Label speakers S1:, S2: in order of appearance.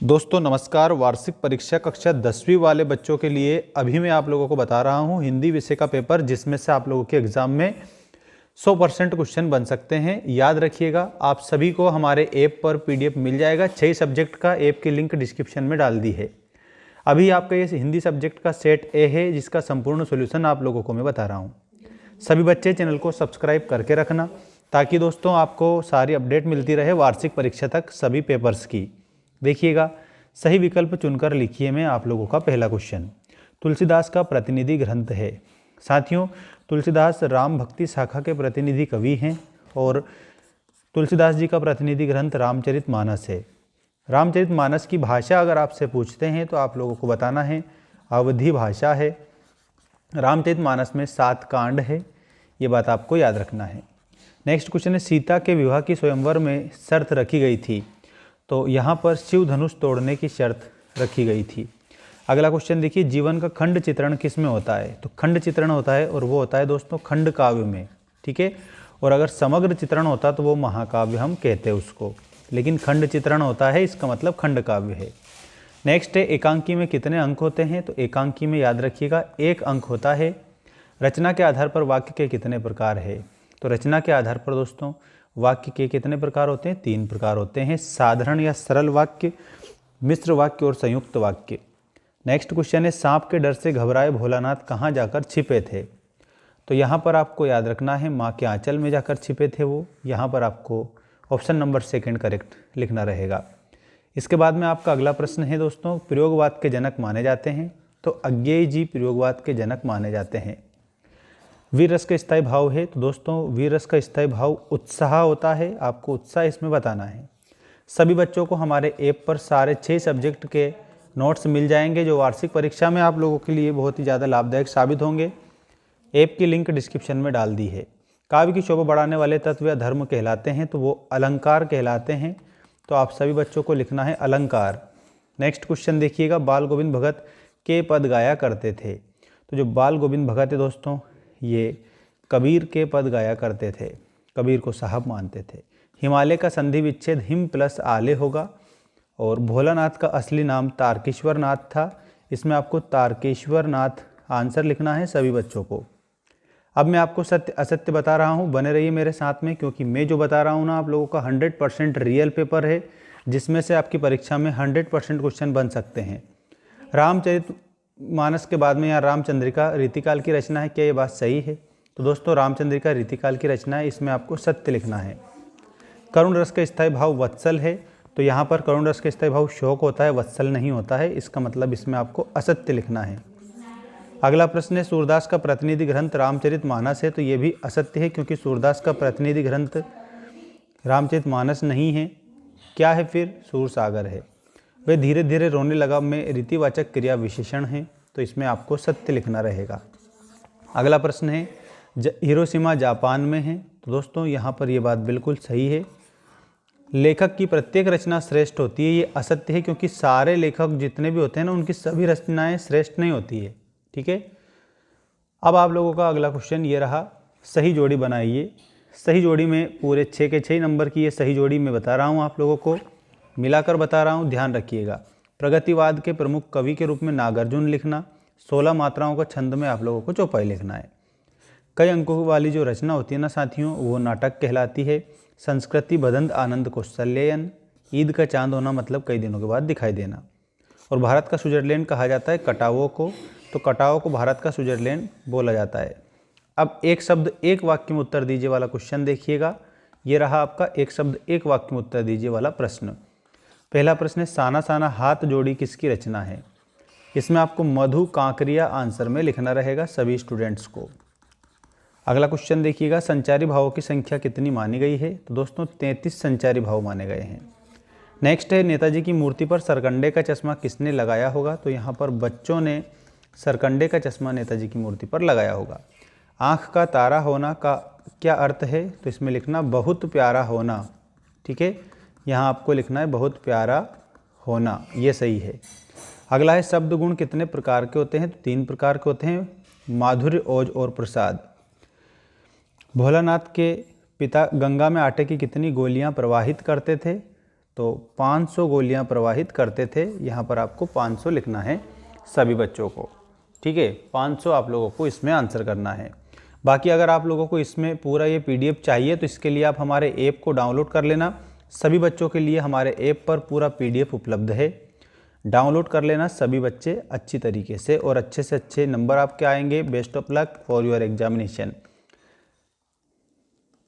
S1: दोस्तों नमस्कार। वार्षिक परीक्षा कक्षा 10वीं वाले बच्चों के लिए अभी मैं आप लोगों को बता रहा हूं हिंदी विषय का पेपर, जिसमें से आप लोगों के एग्जाम में 100% क्वेश्चन बन सकते हैं। याद रखिएगा, आप सभी को हमारे ऐप पर पीडीएफ मिल जाएगा। 6 सब्जेक्ट का ऐप की लिंक डिस्क्रिप्शन में डाल दी है। अभी आपका ये हिंदी सब्जेक्ट का सेट ए है, जिसका संपूर्ण सोल्यूशन आप लोगों को मैं बता रहा हूँ। सभी बच्चे चैनल को सब्सक्राइब करके रखना, ताकि दोस्तों आपको सारी अपडेट मिलती रहे वार्षिक परीक्षा तक सभी पेपर्स की। देखिएगा, सही विकल्प चुनकर लिखिए। मैं आप लोगों का पहला क्वेश्चन तुलसीदास का प्रतिनिधि ग्रंथ है। साथियों, तुलसीदास राम भक्ति शाखा के प्रतिनिधि कवि हैं और तुलसीदास जी का प्रतिनिधि ग्रंथ रामचरितमानस है। रामचरितमानस की भाषा अगर आपसे पूछते हैं तो आप लोगों को बताना है अवधी भाषा है। रामचरितमानस में 7 कांड है, ये बात आपको याद रखना है। नेक्स्ट क्वेश्चन है, सीता के विवाह की स्वयंवर में शर्त रखी गई थी, तो यहाँ पर शिव धनुष तोड़ने की शर्त रखी गई थी। अगला क्वेश्चन देखिए, जीवन का खंड चित्रण किस में होता है? तो खंड चित्रण होता है और वो होता है दोस्तों खंड काव्य में, ठीक है। और अगर समग्र चित्रण होता तो वो महाकाव्य हम कहते हैं उसको, लेकिन खंड चित्रण होता है, इसका मतलब खंड काव्य है। नेक्स्ट है, एकांकी में कितने अंक होते हैं? तो एकांकी में याद रखिएगा 1 अंक होता है। रचना के आधार पर वाक्य के कितने प्रकार है? तो रचना के आधार पर दोस्तों वाक्य के कितने प्रकार होते हैं? 3 प्रकार होते हैं, साधारण या सरल वाक्य, मिश्र वाक्य और संयुक्त वाक्य। नेक्स्ट क्वेश्चन है, सांप के डर से घबराए भोलानाथ कहाँ जाकर छिपे थे? तो यहाँ पर आपको याद रखना है माँ के आंचल में जाकर छिपे थे वो। यहाँ पर आपको ऑप्शन नंबर 2 करेक्ट लिखना रहेगा। इसके बाद में आपका अगला प्रश्न है दोस्तों, प्रयोगवाद के जनक माने जाते हैं। तो अज्ञेय जी प्रयोगवाद के जनक माने जाते हैं। वीर रस का स्थायी भाव है, तो दोस्तों वीर रस का स्थायी भाव उत्साह होता है। आपको उत्साह इसमें बताना है। सभी बच्चों को हमारे ऐप पर सारे 6 सब्जेक्ट के नोट्स मिल जाएंगे, जो वार्षिक परीक्षा में आप लोगों के लिए बहुत ही ज़्यादा लाभदायक साबित होंगे। ऐप की लिंक डिस्क्रिप्शन में डाल दी है। काव्य की शोभा बढ़ाने वाले तत्व या धर्म कहलाते हैं, तो वो अलंकार कहलाते हैं। तो आप सभी बच्चों को लिखना है अलंकार। नेक्स्ट क्वेश्चन देखिएगा, बाल गोविंद भगत के पद गाया करते थे। तो जो बाल गोविंद भगत है दोस्तों, ये कबीर के पद गाया करते थे, कबीर को साहब मानते थे। हिमालय का संधि विच्छेद हिम प्लस आले होगा। और भोलानाथ का असली नाम तारकेश्वर नाथ था। इसमें आपको तारकेश्वर नाथ आंसर लिखना है सभी बच्चों को। अब मैं आपको सत्य असत्य बता रहा हूँ, बने रहिए मेरे साथ में, क्योंकि मैं जो बता रहा हूँ ना आप लोगों का 100% रियल पेपर है, जिसमें से आपकी परीक्षा में 100% क्वेश्चन बन सकते हैं। रामचरितमानस के बाद में यहाँ रामचंद्रिका रीतिकाल की रचना है, क्या ये बात सही है? तो दोस्तों रामचंद्रिका रीतिकाल की रचना है, इसमें आपको सत्य लिखना है। करुण रस का स्थायी भाव वत्सल है, तो यहाँ पर करुण रस का स्थायी भाव शोक होता है, वत्सल नहीं होता है। इसका मतलब इसमें आपको असत्य लिखना है। अगला प्रश्न है, सूरदास का प्रतिनिधि ग्रंथ रामचरितमानस है। तो ये भी असत्य है, क्योंकि सूरदास का प्रतिनिधि ग्रंथ रामचरितमानस नहीं है। क्या है फिर? सूरसागर है। वे धीरे धीरे रोने लगा में रीतिवाचक क्रिया विशेषण है, तो इसमें आपको सत्य लिखना रहेगा। अगला प्रश्न है, हिरोशिमा जापान में है। तो दोस्तों यहाँ पर ये बात बिल्कुल सही है। लेखक की प्रत्येक रचना श्रेष्ठ होती है, ये असत्य है, क्योंकि सारे लेखक जितने भी होते हैं ना, उनकी सभी रचनाएं श्रेष्ठ नहीं होती है, ठीक है। अब आप लोगों का अगला क्वेश्चन ये रहा, सही जोड़ी बनाइए। सही जोड़ी में पूरे 6 के 6 नंबर की ये सही जोड़ी मैं बता रहा हूँ, आप लोगों को मिलाकर बता रहा हूँ, ध्यान रखिएगा। प्रगतिवाद के प्रमुख कवि के रूप में नागार्जुन लिखना। 16 मात्राओं का छंद में आप लोगों को चौपाई लिखना है। कई अंकों वाली जो रचना होती है ना साथियों, वो नाटक कहलाती है। संस्कृति बदंत आनंद कौशल्ययन। ईद का चांद होना मतलब कई दिनों के बाद दिखाई देना। और भारत का स्विट्जरलैंड कहा जाता है कटावों को, तो कटावों को भारत का स्विट्जरलैंड बोला जाता है। अब एक शब्द एक वाक्य में उत्तर दीजिए वाला क्वेश्चन देखिएगा। ये रहा आपका एक शब्द एक वाक्य में उत्तर दीजिए वाला प्रश्न। पहला प्रश्न है, साना साना हाथ जोड़ी किसकी रचना है? इसमें आपको मधु कांकरिया आंसर में लिखना रहेगा सभी स्टूडेंट्स को। अगला क्वेश्चन देखिएगा, संचारी भावों की संख्या कितनी मानी गई है? तो दोस्तों 33 संचारी भाव माने गए हैं। नेक्स्ट है, नेताजी की मूर्ति पर सरकंडे का चश्मा किसने लगाया होगा? तो यहाँ पर बच्चों ने सरकंडे का चश्मा नेताजी की मूर्ति पर लगाया होगा। आँख का तारा होना का क्या अर्थ है? तो इसमें लिखना बहुत प्यारा होना, ठीक है। यहाँ आपको लिखना है बहुत प्यारा होना, ये सही है। अगला है, शब्द गुण कितने प्रकार के होते हैं? तो 3 प्रकार के होते हैं, माधुर्य, ओज और प्रसाद। भोलानाथ के पिता गंगा में आटे की कितनी गोलियां प्रवाहित करते थे? तो 500 गोलियां प्रवाहित करते थे। यहाँ पर आपको 500 लिखना है सभी बच्चों को, ठीक है। 500 आप लोगों को इसमें आंसर करना है। बाकी अगर आप लोगों को इसमें पूरा ये PDF चाहिए तो इसके लिए आप हमारे ऐप को डाउनलोड कर लेना। सभी बच्चों के लिए हमारे ऐप पर पूरा PDF उपलब्ध है, डाउनलोड कर लेना सभी बच्चे अच्छी तरीके से, और अच्छे से अच्छे नंबर आपके आएंगे। Best of luck for your examination.